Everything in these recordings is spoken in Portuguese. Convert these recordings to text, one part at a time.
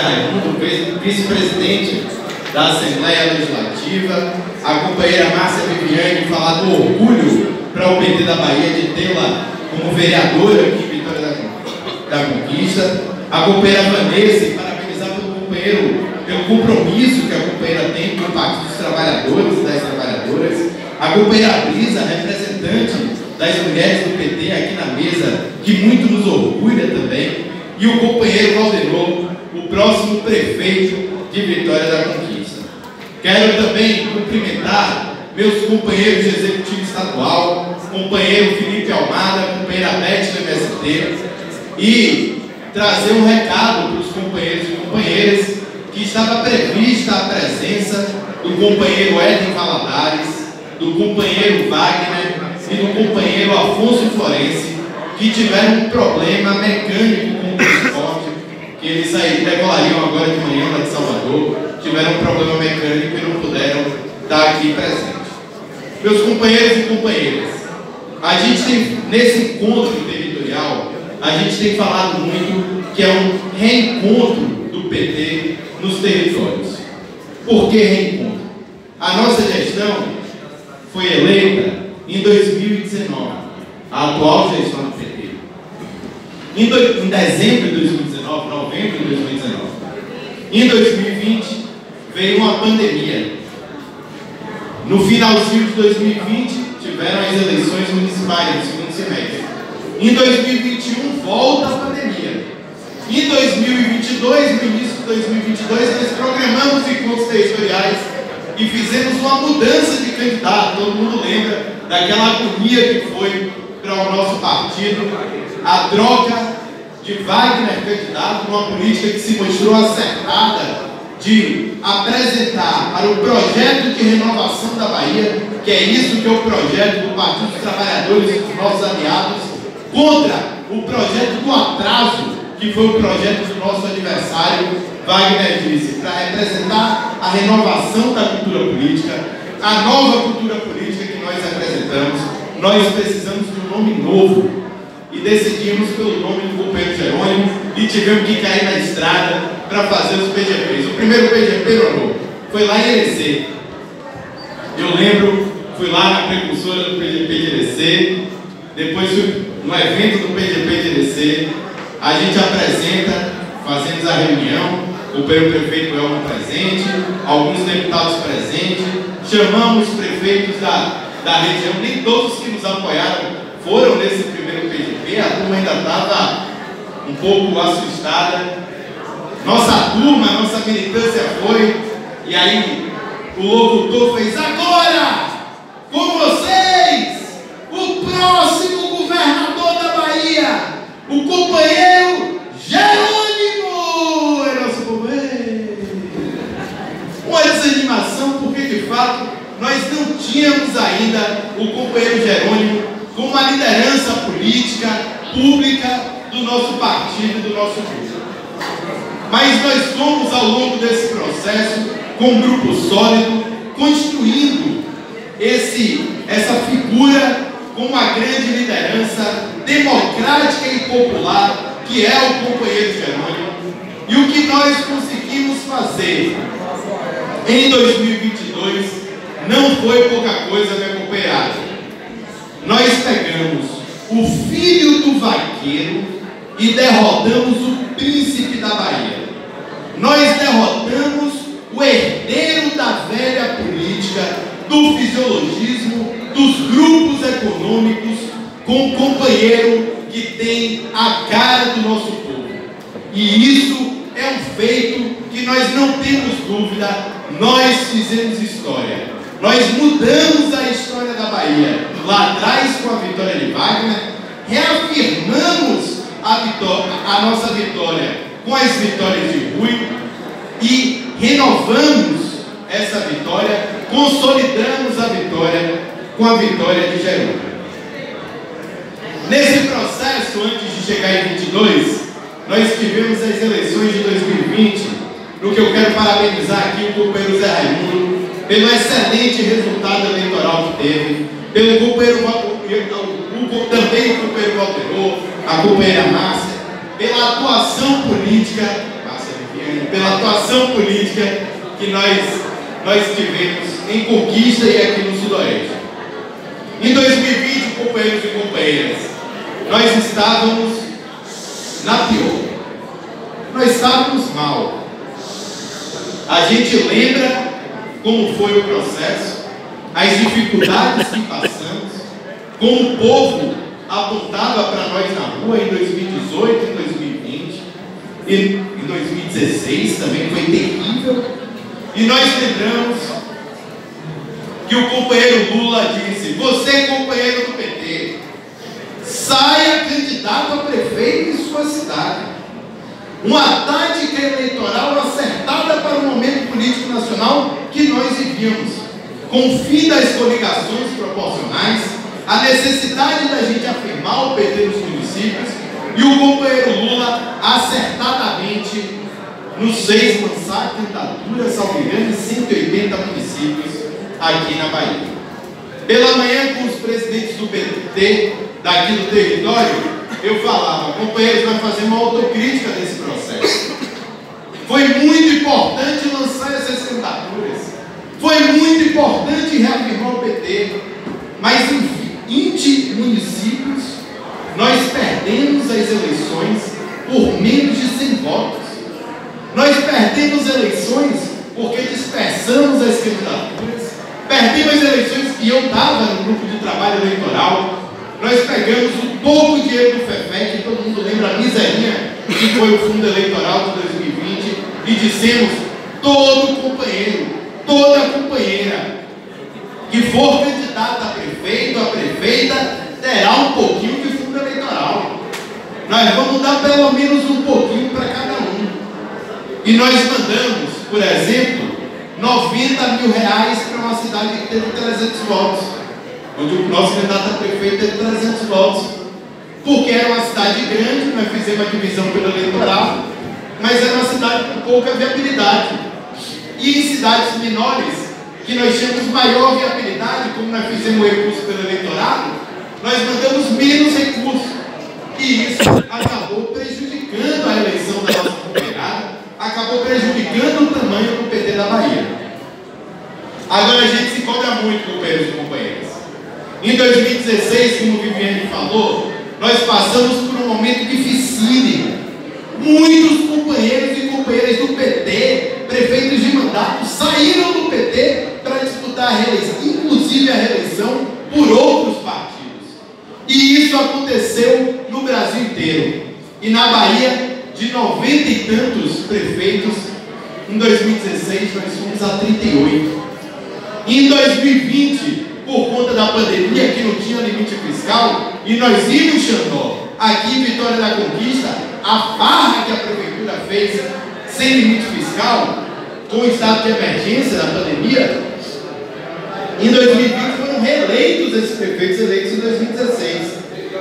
Raimundo, vice-presidente da Assembleia Legislativa, a companheira Márcia Viviane, falar do orgulho para o PT da Bahia de tê-la como vereadora aqui em Vitória da Conquista, a companheira Vanessa, parabenizar pelo compromisso que a companheira tem com o Partido dos Trabalhadores e das Trabalhadoras, a companheira Brisa, representante das mulheres do PT aqui na mesa, que muito nos orgulha também, e o companheiro Valdenor, o próximo prefeito de Vitória da Conquista. Quero também cumprimentar meus companheiros de executivo estadual, companheiro Felipe Almada, companheira Beth do MST, e trazer um recado para os companheiros e companheiras que estava prevista a presença do companheiro Éden Valadares, do companheiro Wagner e do companheiro Afonso Florense, que tiveram um problema mecânico com o transporte, que eles decolariam agora de manhã lá de Salvador, tiveram um problema mecânico e não puderam estar aqui presentes. Meus companheiros e companheiras, a gente tem, nesse encontro territorial, a gente tem falado muito que é um reencontro do PT nos territórios. Por que reencontro? A nossa gestão foi eleita em 2019, a atual gestão do PT. Em dezembro de 2019, novembro de 2019. Em 2020, veio uma pandemia. No finalzinho de 2020, tiveram as eleições municipais no segundo semestre. Em 2021, volta a pandemia. Em 2022, no início de 2022, nós programamos encontros territoriais e fizemos uma mudança de candidato. Todo mundo lembra daquela agonia que foi para o nosso partido, a troca de Wagner candidato numa política que se mostrou acertada de apresentar para o projeto de renovação da Bahia, que é isso que é o projeto do Partido dos Trabalhadores e dos nossos aliados, contra o projeto do atraso, que foi o projeto do nosso adversário, Wagner disse, para representar a renovação da cultura política, a nova cultura política que nós apresentamos. Nós precisamos de um nome novo e decidimos pelo nome do companheiro Jerônimo e tivemos que cair na estrada para fazer os PGPs. O primeiro PGP, Ronô, foi lá em Irecê. Eu lembro, fui lá na precursora do PGP de Irecê, depois fui no evento do PGP de Irecê, a gente apresenta, fazemos a reunião, o prefeito Elmo presente, alguns deputados presentes, chamamos os prefeitos da região, nem todos que nos apoiaram foram nesse primeiro PGP, a turma ainda estava um pouco assustada. Nossa turma, nossa militância foi, e aí o locutor fez: agora, com vocês, o próximo governador da Bahia, o companheiro Jerônimo, é nosso companheiro. Uma desanimação, porque de fato nós não tínhamos ainda o companheiro Jerônimo como uma liderança política, pública do nosso partido, do nosso grupo. Mas nós fomos, ao longo desse processo, com um grupo sólido, construindo essa figura com uma grande liderança democrática e popular, que é o companheiro Jerônimo. E o que nós conseguimos fazer em 2022 não foi pouca coisa, minha companheirada. Nós pegamos o filho do vaqueiro e derrotamos o príncipe da Bahia. Nós derrotamos o herdeiro da velha política, do fisiologismo, dos grupos econômicos, com um companheiro que tem a cara do nosso povo. E isso é um feito que nós não temos dúvida, nós fizemos história. Nós mudamos a história da Bahia lá atrás com a vitória de Wagner, reafirmamos a nossa vitória com as vitórias de Rui e renovamos essa vitória, consolidamos a vitória com a vitória de Jerônimo. Nesse processo, antes de chegar em 22, nós tivemos as eleições de 2020, no que eu quero parabenizar aqui o companheiro Zé Raimundo pelo excelente resultado eleitoral que teve, pelo companheiro, também o companheiro Valdenor, a companheira Márcia, pela atuação política, pela atuação política que nós tivemos em Conquista e aqui no Sudoeste. Em 2020, companheiros e companheiras, nós estávamos na pior. Nós estávamos mal. A gente lembra como foi o processo, as dificuldades que passamos, como o povo apontava para nós na rua em 2018, em 2020, e em 2016 também foi terrível. E nós lembramos que o companheiro Lula disse: você, companheiro do PT, saia candidato a prefeito em sua cidade. Uma tática eleitoral acertada para o momento político nacional que nós vivíamos, com o fim das coligações proporcionais, a necessidade da gente afirmar o PT nos municípios, e o companheiro Lula acertadamente nos fez lançar candidatura, salvo engano, em 180 municípios aqui na Bahia. Pela manhã, com os presidentes do PT daqui do território, eu falava: companheiros, nós fazemos uma autocrítica desse processo. Foi muito importante lançar essas candidaturas, foi muito importante reafirmar o PT, mas em 20 municípios nós perdemos as eleições por menos de 100 votos. Nós perdemos eleições porque dispersamos as candidaturas, perdemos eleições que eu estava no grupo de trabalho eleitoral. Nós pegamos o pouco dinheiro do FEFEC, que todo mundo lembra, a miserinha que foi o fundo eleitoral de 2020, e dissemos: todo companheiro, toda companheira que for candidata a prefeito, a prefeita, terá um pouquinho de fundo eleitoral. Nós vamos dar pelo menos um pouquinho para cada um. E nós mandamos, por exemplo, 90 mil reais para uma cidade que teve 300 votos, onde o nosso candidato a prefeito teve 300 votos, porque era uma cidade grande. Nós fizemos a divisão pelo eleitoral, mas era uma cidade com pouca viabilidade. E em cidades menores, que nós tínhamos maior viabilidade, como nós fizemos o recurso pelo eleitorado, nós mandamos menos recursos, e isso acabou prejudicando a eleição da nossa companheirada, acabou prejudicando o tamanho do PT da Bahia. Agora a gente se cobra muito, companheiros e companheiras. Em 2016, como o Viviane falou, nós passamos por um momento dificílimo. Muitos companheiros e companheiras do PT, prefeitos de mandato, saíram do PT para disputar a reeleição, inclusive a reeleição por outros partidos. E isso aconteceu no Brasil inteiro. E na Bahia, de 90 e tantos prefeitos, em 2016 nós fomos a 38. Em 2020, por conta da pandemia, que não tinha limite fiscal, e nós íamos, Xandó, aqui em Vitória da Conquista, a farra que a prefeitura fez sem limite fiscal, com o estado de emergência da pandemia, em 2020 foram reeleitos esses prefeitos eleitos em 2016.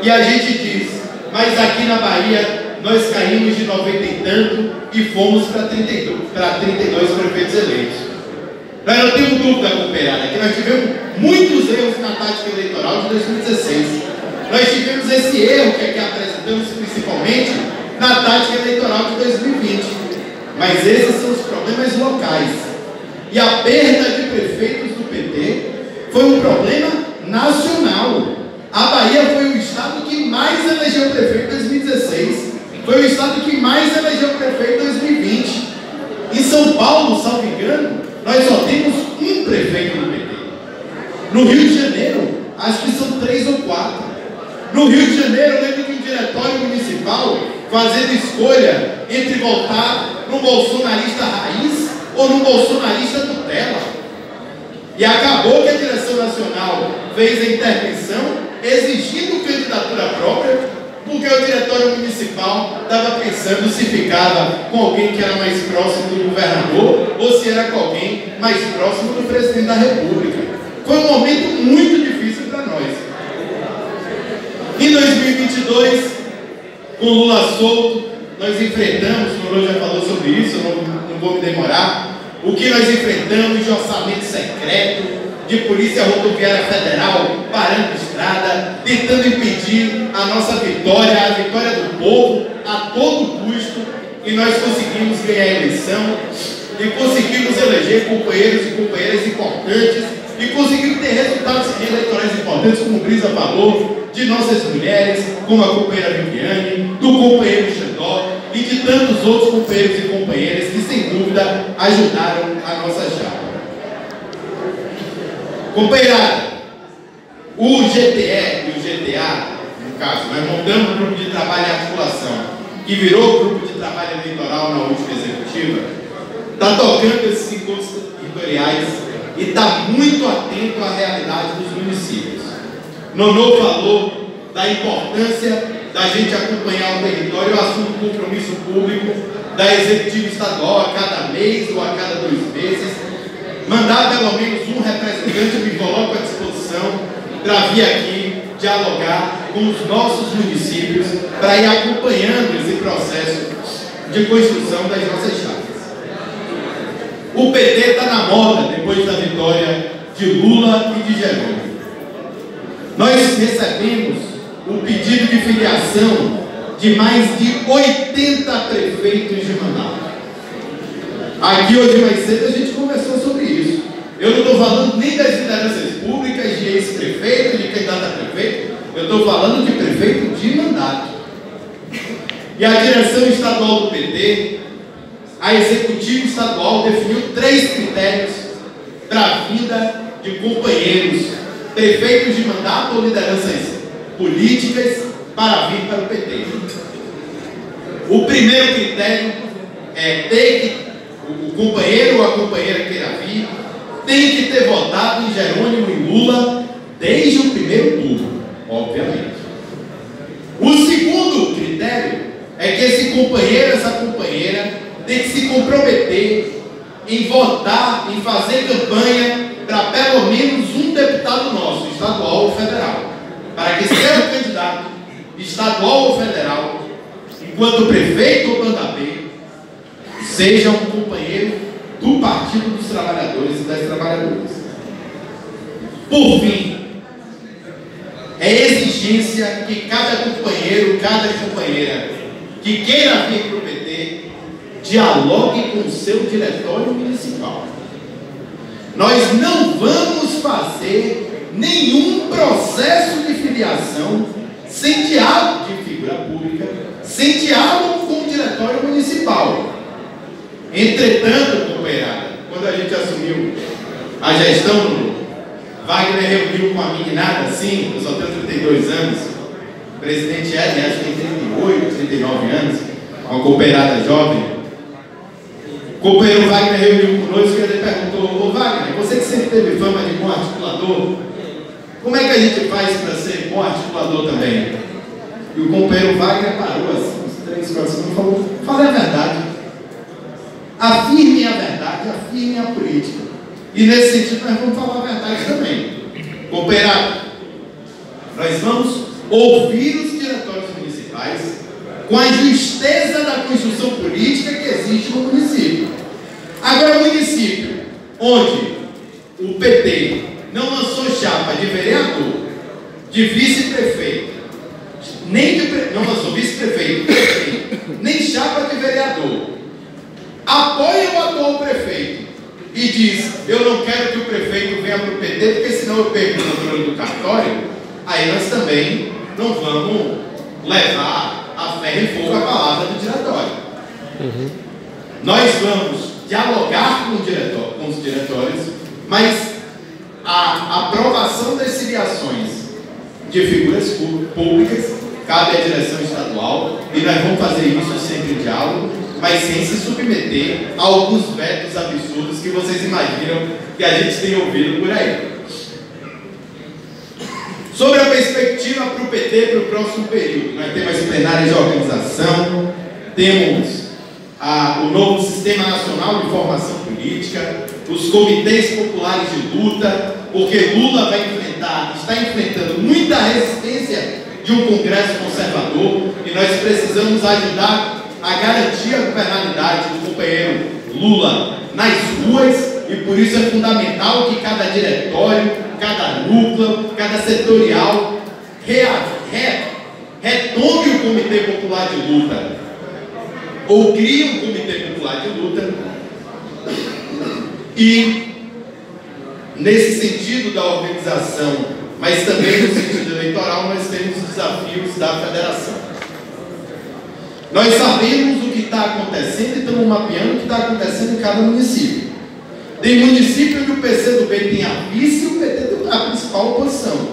E a gente diz: mas aqui na Bahia nós caímos de 90 e tanto e fomos para 32 prefeitos eleitos. Nós não temos dúvida, companheirada, que nós tivemos muitos erros na tática eleitoral de 2016. Nós tivemos esse erro que aqui apresentamos principalmente na tática eleitoral de 2020. Mas esses são os problemas locais. E a perda de prefeitos do PT foi um problema nacional. A Bahia foi o estado que mais elegeu prefeito em 2016. Foi o estado que mais elegeu prefeito em 2020. Em São Paulo, salvo engano, nós só temos um prefeito do PT. No Rio de Janeiro, acho que são 3 ou 4. No Rio de Janeiro, eu lembro de um diretório municipal fazendo escolha entre votar num bolsonarista raiz ou num bolsonarista tutela. E acabou que a direção nacional fez a intervenção exigindo candidatura própria, porque o diretório municipal estava pensando se ficava com alguém que era mais próximo do governador ou se era com alguém mais próximo do presidente da República. Foi um momento muito difícil para nós. Em 2022, com Lula solto, nós enfrentamos, o Lula já falou sobre isso, eu não vou me demorar, o que nós enfrentamos de orçamento secreto, de Polícia Rodoviária Federal parando estrada, tentando impedir a nossa vitória, a vitória do povo, a todo custo. e nós conseguimos ganhar a eleição, e conseguimos eleger companheiros e companheiras importantes, e conseguimos ter resultados eleitorais importantes, como o Brisa falou, de nossas mulheres, como a companheira Viviane, do companheiro Xandó, e de tantos outros companheiros e companheiras que, sem dúvida, ajudaram a nossa chapa. Companheirada, o GTE e o GTA, no caso, nós montamos um grupo de trabalho e articulação, que virou grupo de trabalho eleitoral na última executiva, está tocando esses encontros territoriais e está muito atento à realidade dos municípios. Nonô falou da importância da gente acompanhar o território. Eu assumo um compromisso público da executiva estadual a cada mês ou a cada 2 meses, mandar pelo menos um representante, me coloco à disposição para vir aqui dialogar com os nossos municípios para ir acompanhando esse processo de construção das nossas chapas. O PT está na moda depois da vitória de Lula e de Jerônimo. Nós recebemos o pedido de filiação de mais de 80 prefeitos de Manaus. Aqui hoje mais cedo a gente conversou sobre isso. Eu não estou falando nem das lideranças públicas, de ex-prefeito, de candidato a prefeito. Eu estou falando de prefeito de mandato. E a direção estadual do PT, a executiva estadual, definiu 3 critérios para a vinda de companheiros, prefeitos de mandato ou lideranças políticas para vir para o PT. O primeiro critério é ter que o companheiro ou a companheira queira vir, tem que ter votado em Jerônimo e Lula desde o primeiro turno, obviamente. O segundo critério é que esse companheiro, essa companheira, tem que se comprometer em votar, em fazer campanha para pelo menos um deputado nosso, estadual ou federal, para que seu candidato, estadual ou federal, enquanto prefeito ou mandateiro, seja um companheiro do Partido dos Trabalhadores e das Trabalhadoras. Por fim, é exigência que cada companheiro, cada companheira que queira vir para o PT, dialogue com o seu diretório municipal. Nós não vamos fazer nenhum processo de filiação sem diálogo de figura pública, sem diálogo com o diretório municipal. Entretanto, companheirada, quando a gente assumiu a gestão, Wagner reuniu com a meninada, assim, eu só tenho 32 anos, o presidente Éder, acho que tem 38, 39 anos, uma companheirada jovem. O companheiro Wagner reuniu conosco e ele perguntou: ô Wagner, você que sempre teve fama de bom articulador, como é que a gente faz para ser bom articulador também? E o companheiro Wagner parou assim, uns 3, 4 segundos e falou: fala a verdade. Afirmem a verdade, afirmem a política. E nesse sentido nós vamos falar a verdade também. Companheirada, nós vamos ouvir os diretórios municipais com a justeza da construção política que existe no município. Agora, o município onde o PT não lançou chapa de vereador, de vice-prefeito, não lançou vice-prefeito, nem chapa de vereador, apoia o atual prefeito e diz: eu não quero que o prefeito venha para o PT, porque senão eu perco o controle do cartório, aí nós também não vamos levar a ferro e fogo a palavra do diretório. Nós vamos dialogar com os diretórios, mas a aprovação das filiações de figuras públicas cabe à direção estadual, e nós vamos fazer isso sempre em diálogo, mas sem se submeter a alguns vetos absurdos que vocês imaginam que a gente tem ouvido por aí. Sobre a perspectiva para o PT para o próximo período, nós temos as plenárias de organização, temos o novo Sistema Nacional de Formação Política, os comitês populares de luta, porque Lula está enfrentando muita resistência de um Congresso conservador, e nós precisamos ajudar a garantir a governabilidade do companheiro Lula nas ruas, e por isso é fundamental que cada diretório, cada núcleo, cada setorial retome o Comitê Popular de Luta. ou cria um comitê popular de luta, e nesse sentido da organização, mas também no sentido eleitoral, nós temos os desafios da federação. Nós sabemos o que está acontecendo e estamos mapeando o que está acontecendo em cada município. Tem município onde o PCdoB tem a vice e o PT tem a principal oposição.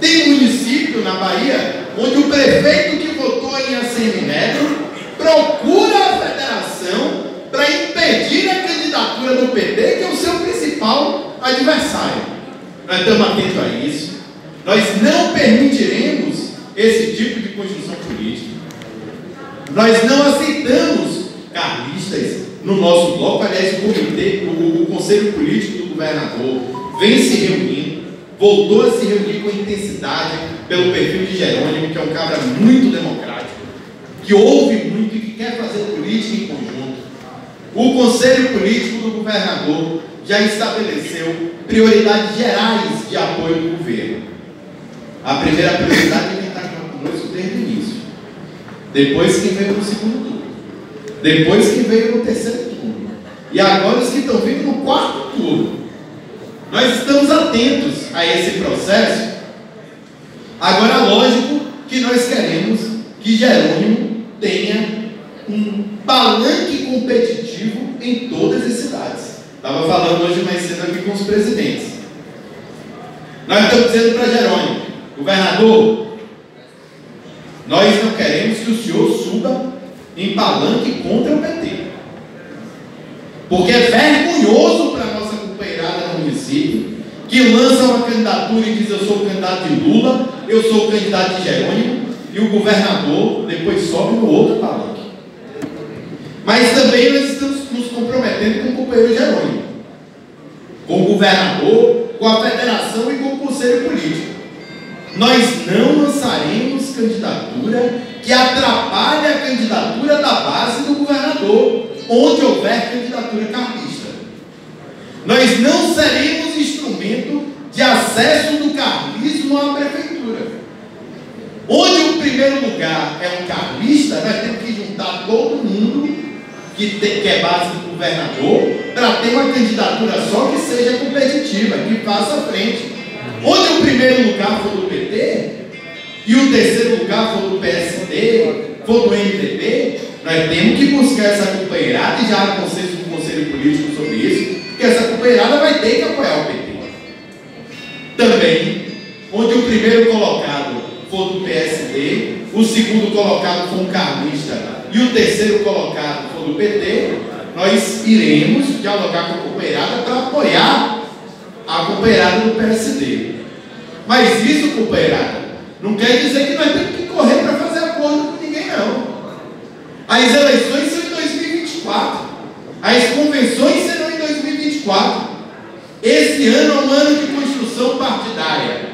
Tem município na Bahia onde o prefeito que votou em ACM Neto procura a federação para impedir a candidatura do PT, que é o seu principal adversário. Nós estamos atentos a isso. Nós não permitiremos esse tipo de construção política. Nós não aceitamos carlistas no nosso bloco. Aliás, o Conselho Político do Governador vem se reunindo, voltou a se reunir com intensidade pelo perfil de Jerônimo, que é um cara muito democrático, que ouve muito e que quer fazer política em conjunto. O Conselho Político do Governador já estabeleceu prioridades gerais de apoio do governo. A primeira prioridade é quem está conosco desde o início. Depois quem veio no segundo turno. Depois quem veio no terceiro turno. E agora os que estão vindo no quarto turno. Nós estamos atentos a esse processo. Agora, lógico que nós queremos que Jerônimo tenha um palanque competitivo em todas as cidades. Estava falando hoje mais cedo aqui com os presidentes. Nós estamos dizendo para Jerônimo: governador, nós não queremos que o senhor suba em palanque contra o PT. Porque é vergonhoso para a nossa companheirada no município, que lança uma candidatura e diz: eu sou o candidato de Lula, eu sou o candidato de Jerônimo, e o governador depois sobe no outro palanque. Mas também nós estamos nos comprometendo com o companheiro Jerônimo, com o governador, com a federação e com o conselho político. Nós não lançaremos candidatura que atrapalhe a candidatura da base do governador, onde houver candidatura carlista. Nós não seremos instrumento de acesso do carlismo à prefeitura. Onde o primeiro lugar é um carlista, nós temos que juntar todo mundo que é base do governador para ter uma candidatura só que seja competitiva, que faça frente. Onde o primeiro lugar for do PT e o terceiro lugar for do PSD, for do MDB, nós temos que buscar essa companheirada, e já há consenso do Conselho Político sobre isso, que essa companheirada vai ter que apoiar o PT. Também, onde o primeiro colocado for do PSD, o segundo colocado for um carlista e o terceiro colocado for do PT, nós iremos dialogar com a companheirada para apoiar a companheirada do PSD. Mas isso, companheirada, não quer dizer que nós temos que correr para fazer acordo com ninguém, não. As eleições são em 2024. As convenções serão em 2024. Esse ano é um ano de construção partidária,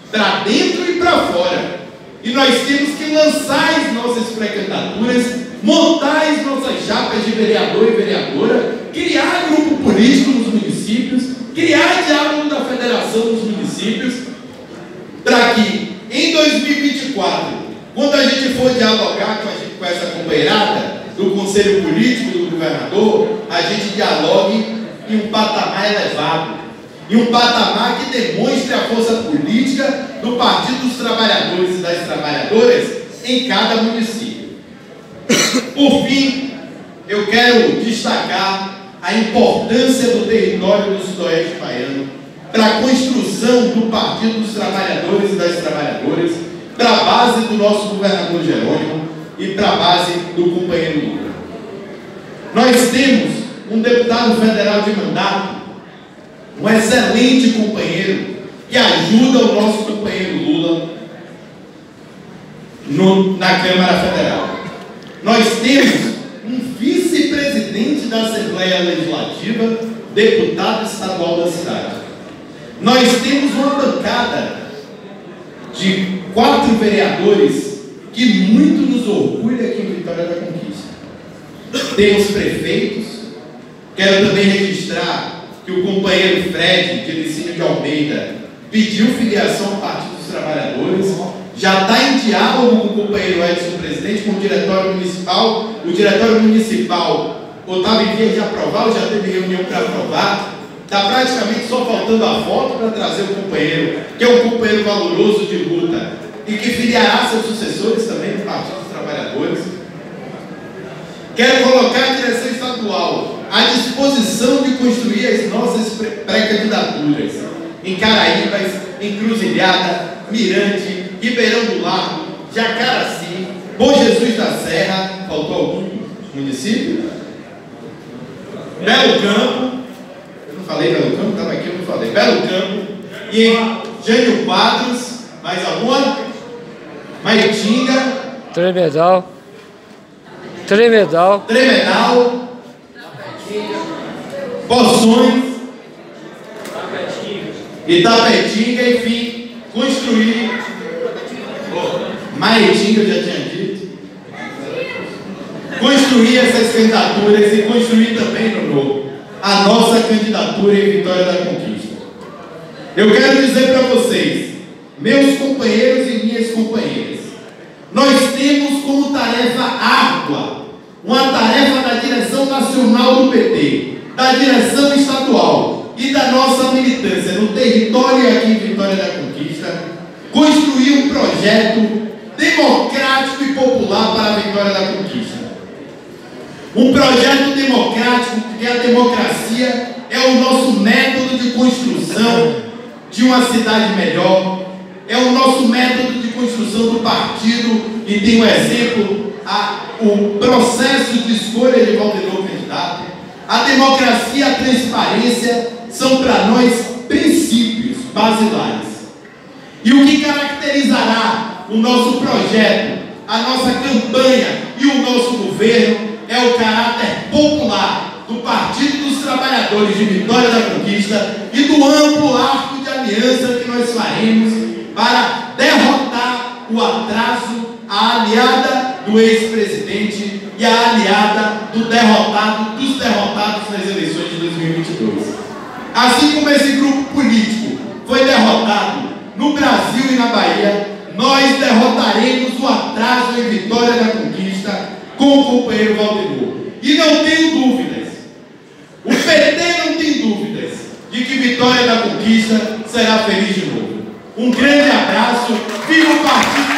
para dentro e para fora. E nós temos que lançar as nossas pré-candidaturas, montar as nossas chapas de vereador e vereadora, criar grupo político nos municípios, criar diálogo da federação nos municípios, para que em 2024, quando a gente for dialogar com essa companheirada do Conselho Político do Governador, a gente dialogue em um patamar elevado, em um patamar que demonstre a força política do Partido dos Trabalhadores e das Trabalhadoras em cada município. Por fim, eu quero destacar a importância do território do Sudoeste Baiano para a construção do Partido dos Trabalhadores e das Trabalhadoras, para a base do nosso governador Jerônimo e para a base do companheiro Lula. Nós temos um deputado federal de mandato, um excelente companheiro, que ajuda o nosso companheiro Lula na Câmara Federal. Nós temos um vice-presidente da Assembleia Legislativa, deputado estadual da cidade. Nós temos uma bancada de 4 vereadores que muito nos orgulha aqui em Vitória da Conquista. Temos prefeitos. Quero também registrar que o companheiro Fred, de Licínio de Almeida, pediu filiação ao Partido dos Trabalhadores, já está em diálogo com o companheiro Edson, presidente, com o diretório municipal. O diretório municipal estava em via de aprovar, ou já teve reunião para aprovar. Está praticamente só faltando a foto para trazer o companheiro, que é um companheiro valoroso de luta e que filiará seus sucessores também no Partido dos Trabalhadores. Quero colocar a direção estadual à disposição de construir as nossas pré-candidaturas em Caraíbas, Encruzilhada, Mirante, Ribeirão do Largo, Jacaraci, Bom Jesus da Serra, faltou algum município? Belo Campo, eu não falei Belo Campo, estava aqui, eu não falei, Belo Campo, e em Jânio Quadros, mais alguma? Maitinga, Tremedal, Poções, Itapetinga, enfim, construir. Maitinga, eu já tinha dito. Construir essas candidaturas e construir também, Nono, a nossa candidatura em Vitória da Conquista. Eu quero dizer para vocês, meus companheiros e minhas companheiras, nós temos como tarefa árdua, uma tarefa da direção nacional do PT, da direção estadual e da nossa militância no território aqui em Vitória da Conquista, construir um projeto democrático e popular para a Vitória da Conquista. Um projeto democrático, porque a democracia é o nosso método de construção de uma cidade melhor, é o nosso método de construção do partido, e tem um exemplo, o processo de escolha de Valdenor candidato. A democracia e a transparência são para nós princípios basilares. E o que caracterizará o nosso projeto, a nossa campanha e o nosso governo é o caráter popular do Partido dos Trabalhadores de Vitória da Conquista e do amplo arco de aliança que nós faremos para derrotar o atraso, a aliada do ex-presidente e a aliada do derrotado, dos derrotados nas eleições de 2022. Assim como esse grupo político foi derrotado no Brasil e na Bahia, nós derrotaremos o atraso em Vitória da Conquista com o companheiro Valdenor. E não tenho dúvidas, o PT não tem dúvidas de que Vitória da Conquista será feliz de novo. Um grande abraço, viva o Partido